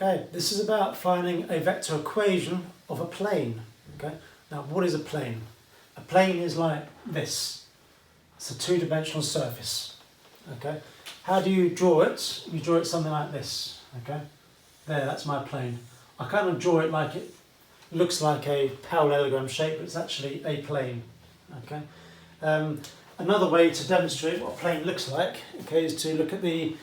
Okay, this is about finding a vector equation of a plane. Okay, now what is a plane? A plane is like this. It's a two-dimensional surface. Okay, how do you draw it? You draw it something like this. Okay, there, that's my plane. I kind of draw it like it looks like a parallelogram shape, but it's actually a plane. Okay. Another way to demonstrate what a plane looks like, okay, is to look at the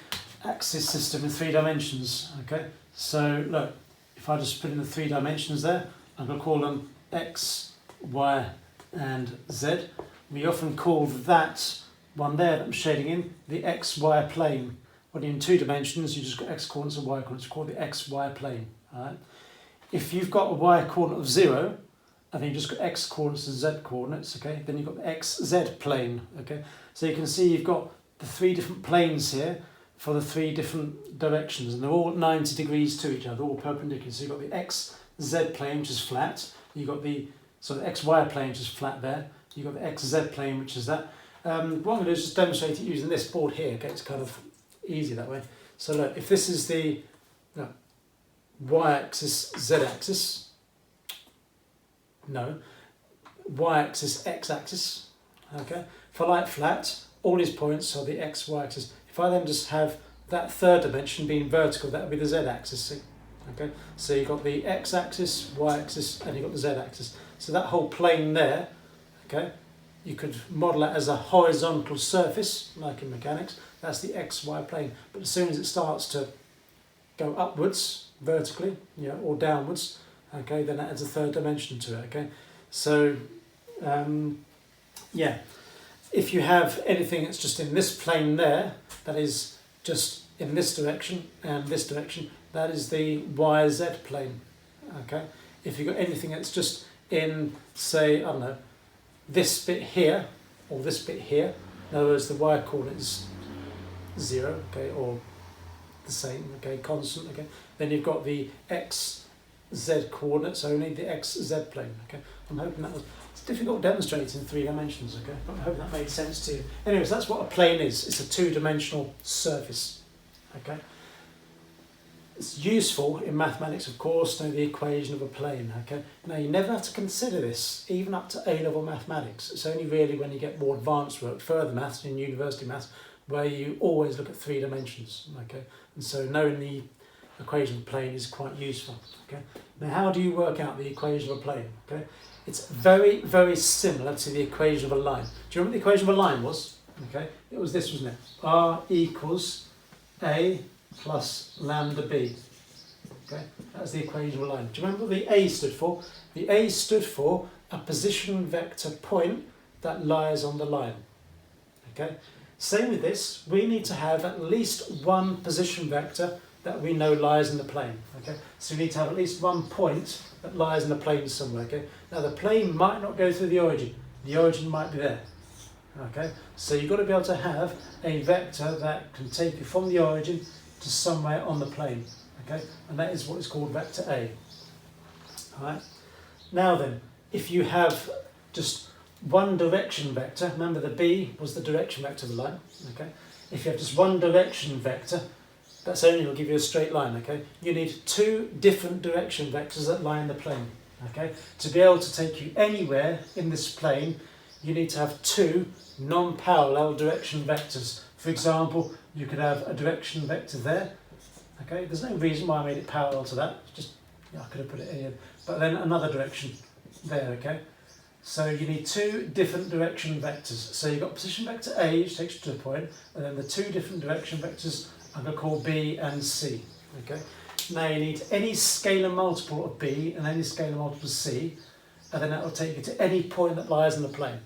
axis system in 3 dimensions. Okay, so look, if I just put in the 3 dimensions there, I'm going to call them x, y, and z. We often call that one there that I'm shading in the xy plane. When you're in 2 dimensions, you just got x coordinates and y coordinates. You call it the xy plane. All right. If you've got a y coordinate of 0, and then you've just got x coordinates and z coordinates, okay, then you've got the xz plane, okay. So you can see you've got the 3 different planes here for the 3 different directions, and they're all 90 degrees to each other, all perpendicular. So you've got the xz plane, which is flat. You've got the xy plane, which is flat there. You've got the xz plane, which is that. What I'm going to do is just demonstrate it using this board here, okay. It's kind of easy that way. So look, if this is the y-axis, z-axis, no, y-axis, x-axis, okay. For light flat, all these points are the x, y-axis. If I then just have that 3rd dimension being vertical, that would be the z-axis, see? Okay. So you've got the x-axis, y-axis, and you've got the z-axis. So that whole plane there, okay, you could model it as a horizontal surface, like in mechanics. That's the xy plane. But as soon as it starts to go upwards, vertically, or downwards, okay, then that adds a 3rd dimension to it, okay. So, yeah, if you have anything that's just in this plane there, that is just in this direction and this direction, that is the YZ plane, okay. If you've got anything that's just in, say, I don't know, this bit here, or this bit here, in other words, the Y coordinate is 0, okay, or the same, okay, constant, okay. Then you've got the x, z coordinates only, the x, z plane, okay. I'm hoping that was, it's difficult to demonstrate in 3 dimensions, okay, but I hope that made sense to you. Anyways, that's what a plane is. It's a 2-dimensional surface, okay. It's useful in mathematics, of course, to know the equation of a plane, okay. Now, you never have to consider this, even up to A-level mathematics. It's only really when you get more advanced work, further maths, in university maths, where you always look at 3 dimensions, okay. And so knowing the equation of a plane is quite useful, okay. Now, how do you work out the equation of a plane, okay? It's very, very similar to the equation of a line. Do you remember what the equation of a line was? Okay, it was this, wasn't it? R equals A plus lambda B. Okay, that's the equation of a line. Do you remember what the A stood for? The A stood for a position vector point that lies on the line. Okay, same with this. We need to have at least one position vector that we know lies in the plane. Okay, so we need to have at least one point that lies in the plane somewhere. Okay, now the plane might not go through the origin. The origin might be there. Okay, so you've got to be able to have a vector that can take you from the origin to somewhere on the plane. Okay, and that is what is called vector A. All right. Now then, if you have just one direction vector, remember the B was the direction vector of the line. Okay, if you have just one direction vector, that's only will give you a straight line. Okay, you need 2 different direction vectors that lie in the plane. Okay, to be able to take you anywhere in this plane, you need to have 2 non-parallel direction vectors. For example, you could have a direction vector there. Okay, there's no reason why I made it parallel to that. Just I could have put it here, but then another direction there. Okay, so you need 2 different direction vectors. So you've got position vector A, which takes you to a point, and then the 2 different direction vectors I'm going to call B and C. Okay, now you need any scalar multiple of B and any scalar multiple of C, and then that will take you to any point that lies in the plane.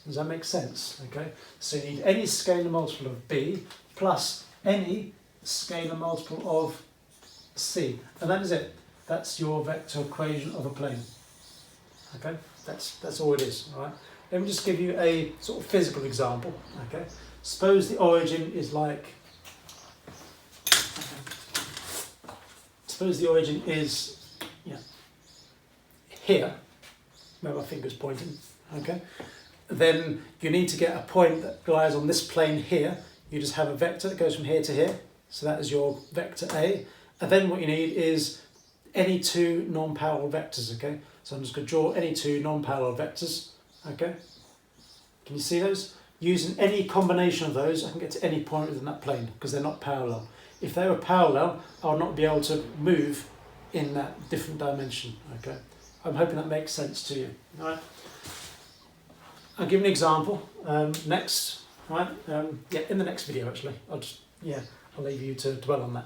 Does that make sense? Okay, so you need any scalar multiple of B plus any scalar multiple of C, and that is it. That's your vector equation of a plane. Okay, that's all it is. All right. Let me just give you a sort of physical example. Okay, suppose the origin is like. Suppose the origin is here, where my finger's pointing. Okay. Then you need to get a point that lies on this plane here. You just have a vector that goes from here to here. So that is your vector A. And then what you need is any two non-parallel vectors, okay? So I'm just going to draw any two non-parallel vectors, okay? Can you see those? Using any combination of those, I can get to any point within that plane because they're not parallel. If they were parallel, I'll not be able to move in that different dimension, okay? I'm hoping that makes sense to you, all right? I'll give an example next, right? Yeah, in the next video actually. I'll leave you to dwell on that.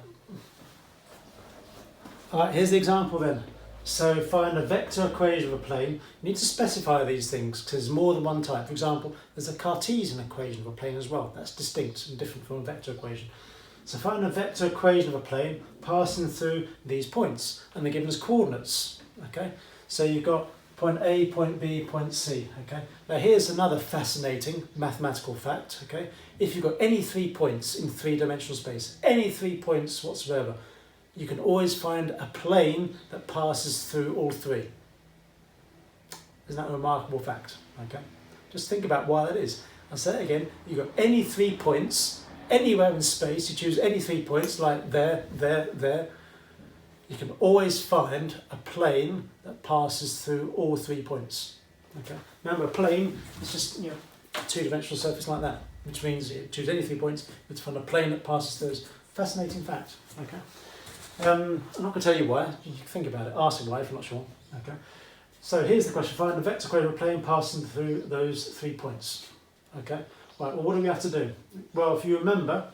All right, here's the example then. So find a vector equation of a plane. You need to specify these things because there's more than one type. For example, there's a Cartesian equation of a plane as well. That's distinct and different from a vector equation. So find a vector equation of a plane passing through these points, and they're given as coordinates. Okay, so you've got point A, point B, point C. Okay, now here's another fascinating mathematical fact. Okay, if you've got any 3 points in three-dimensional space, any 3 points whatsoever, you can always find a plane that passes through all 3. Isn't that a remarkable fact? Okay, just think about why that is. I'll say it again. You've got any 3 points anywhere in space. You choose any 3 points, like there, there, there. You can always find a plane that passes through all 3 points. Okay. Remember, a plane is just a two-dimensional surface like that, which means you choose any 3 points, you find a plane that passes through. Fascinating fact. Okay. I'm not going to tell you why. You can think about it. Ask me why if you're not sure. Okay. So here's the question: find the vector equation of a plane passing through those 3 points. Okay. Right. Well, what do we have to do? Well, if you remember,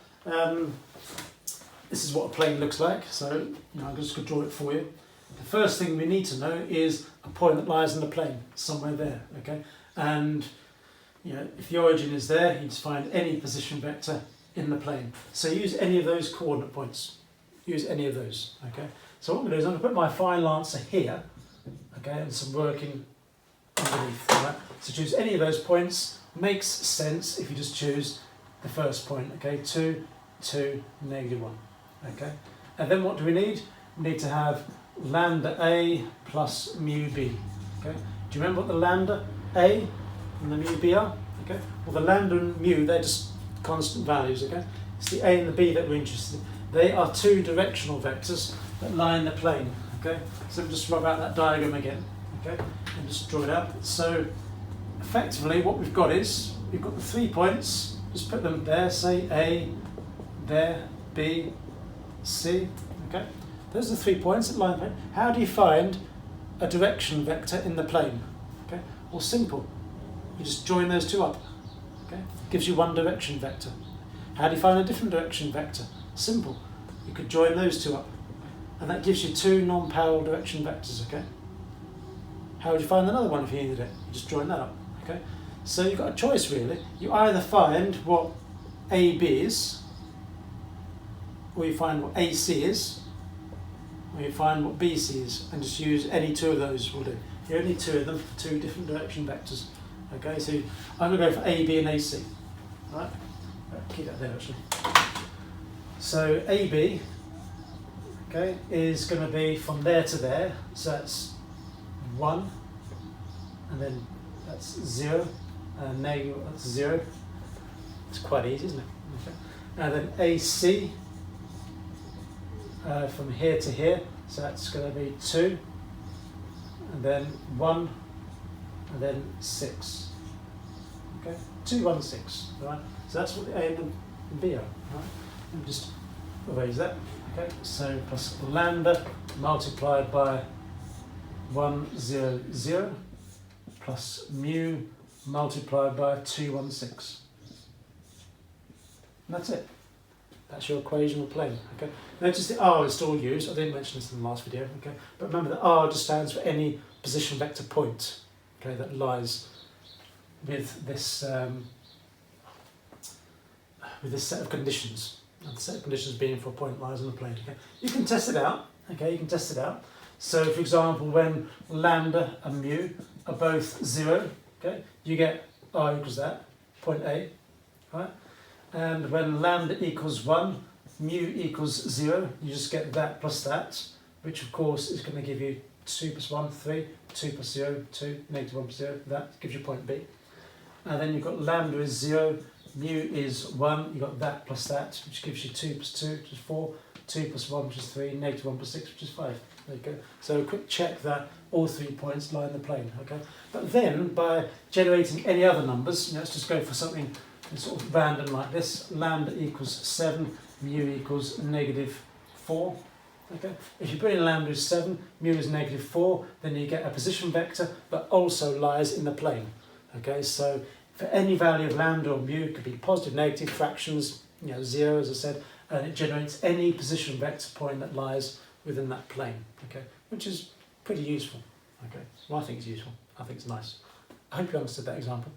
this is what a plane looks like. So I'm just going to draw it for you. The first thing we need to know is a point that lies in the plane, somewhere there. Okay. And if the origin is there, you just find any position vector in the plane. So use any of those coordinate points. Use any of those, okay? So what I'm going to do is I'm going to put my final answer here, okay, and some working underneath, right? So choose any of those points. Makes sense if you just choose the first point, okay? 2, 2, -1, okay? And then what do we need? We need to have lambda A plus mu B, okay? Do you remember what the lambda A and the mu B are? Okay? Well, the lambda and mu, they're just constant values, okay? It's the A and the B that we're interested in. They are two directional vectors that lie in the plane, okay? So we'll just rub out that diagram again, okay? And just draw it out. So effectively what we've got is, we've got the 3 points, just put them there, say A, there, B, C, okay? Those are the 3 points that lie in the plane. How do you find a direction vector in the plane? Okay? Well, simple. You just join those two up, okay? Gives you one direction vector. How do you find a different direction vector? Simple. You could join those two up, and that gives you 2 non-parallel direction vectors, okay? How would you find another one if you needed it? You just join that up, okay? So you've got a choice really. You either find what AB is, or you find what AC is, or you find what BC is, and just use any 2 of those will do. You only 2 of them for 2 different direction vectors, okay? So I'm going to go for AB and AC, all right? Keep that there actually. So AB, okay, is going to be from there to there, so that's 1, and then that's 0, and negative, that's 0. It's quite easy, isn't it? Okay. And then AC, from here to here, so that's going to be 2, and then 1, and then 6. Okay, 2, 1, 6, right? So that's what the A and B are, right? And just erase that, okay? So plus lambda multiplied by 1, 0, 0 plus mu multiplied by 2, 1, 6. And that's it. That's your equation of a plane, okay? Notice the R is still used. I didn't mention this in the last video, okay? But remember that R just stands for any position vector point, okay, that lies with this set of conditions. And the set of conditions being for a point lies on the plane. Okay? You can test it out. Okay, you can test it out. So, for example, when lambda and mu are both 0, okay, you get R equals that, point A, right? And when lambda equals 1, mu equals 0, you just get that plus that, which of course is going to give you 2 plus 1, 3, 2 plus 0, 2, negative 1 plus 0, that gives you point B. And then you've got lambda is 0, mu is 1, you've got that plus that, which gives you 2 plus 2, which is 4, 2 plus 1, which is 3, negative 1 plus 6, which is 5. There you go. So a quick check that all 3 points lie in the plane. Okay. But then by generating any other numbers, let's just go for something sort of random like this. Lambda equals 7, mu equals negative 4. Okay. If you put in lambda is 7, mu is negative 4, then you get a position vector that also lies in the plane. Okay. So for any value of lambda or mu, it could be positive, negative, fractions, 0 as I said, and it generates any position vector point that lies within that plane. Okay, which is pretty useful. Okay, so I think it's useful. I think it's nice. I hope you understood that example.